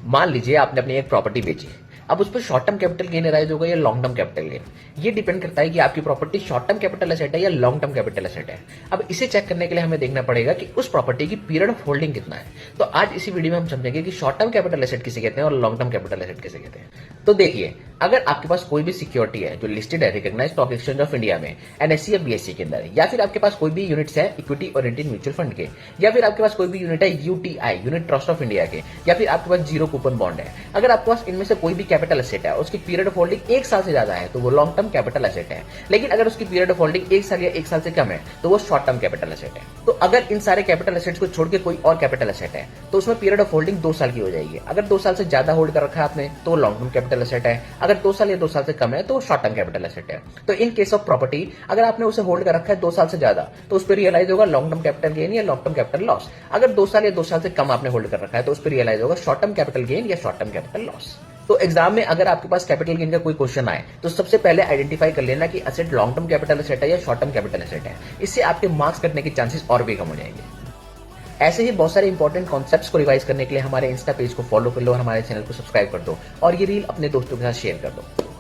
मान लीजिए आपने अपनी एक प्रॉपर्टी बेची, अब उस पर short term capital gain rise होगा या लॉन्ग टर्म कैपिटल गेन, ये डिपेंड करता है कि आपकी property short term capital asset है या लॉन्ग टर्म कैपिटल एसेट है। अब इसे चेक करने के लिए हमें देखना पड़ेगा कि उस प्रॉपर्टी की पीरियड ऑफ होल्डिंग कितना है। तो आज इसी वीडियो में हम समझेंगे कि शॉर्ट टर्म कैपिटल एसेट किसे कहते हैं और लॉन्ग टर्म कैपिटल एसेट किसे कहते हैं। तो देखिए, अगर आपके पास कोई भी सिक्योरिटी है जो लिस्टेड है recognised stock exchange of India में, एनएससी या बीएससी के अंदर, या फिर आपके पास कोई भी यूनिट्स है इक्विटी ओरिएंटेड म्यूचुअल फंड के, या फिर आपके पास कोई भी यूनिट है UTI unit trust of India के, या फिर आपके पास जीरो कूपन बॉन्ड है, अगर आपके पास इनमें से कोई भी कैपिटल एसेट है, उसकी पीरियड ऑफ होल्डिंग 1 साल से ज्यादा है, तो वो लॉन्ग टर्म कैपिटल एसेट है। लेकिन अगर उसकी पीरियड ऑफ होल्डिंग 1 साल या 1 साल से कम है, तो वो शॉर्ट टर्म कैपिटल एसेट है। तो अगर इन सारे कैपिटल एसेट्स को छोड़ के कोई और कैपिटल एसेट है, तो उसमें पीरियड ऑफ होल्डिंग 2 साल की हो जाएगी। अगर 2 साल से ज्यादा होल्ड कर रखा है आपने, तो लॉन्ग टर्म कैपिटल एसेट है। अगर 2 साल या 2 साल से कम है, तो शॉर्ट टर्म कैपिटल एसेट है। तो इन केस ऑफ प्रॉपर्टी, अगर आपने उसे होल्ड कर रखा है 2 साल से ज्यादा, तो उस पर रियलाइज होगा लॉन्ग टर्म कैपिटल गेन या लॉन्ग टर्म कैपिटल लॉस। अगर 2 साल या 2 साल से कम आपने होल्ड कर रखा है, तो उस पर रियलाइज होगा शॉर्ट टर्म कैपिटल गेन या शॉर्ट टर्म कैपिटल लॉस। तो एग्जाम में अगर आपके पास कैपिटल गेन का कोई क्वेश्चन आए, तो सबसे पहले आइडेंटिफाई कर लेना कि asset long term capital asset है या शॉर्ट टर्म कैपिटल एसेट है। इससे आपके मार्क्स कटने के चांसेस और भी कम हो जाएंगे। ऐसे ही बहुत सारे इंपॉर्टेंट कॉन्सेप्ट्स को रिवाइज करने के लिए हमारे इंस्टा पेज को फॉलो कर लो और हमारे चैनल को सब्सक्राइब कर दो और ये रील अपने दोस्तों के साथ शेयर कर दो।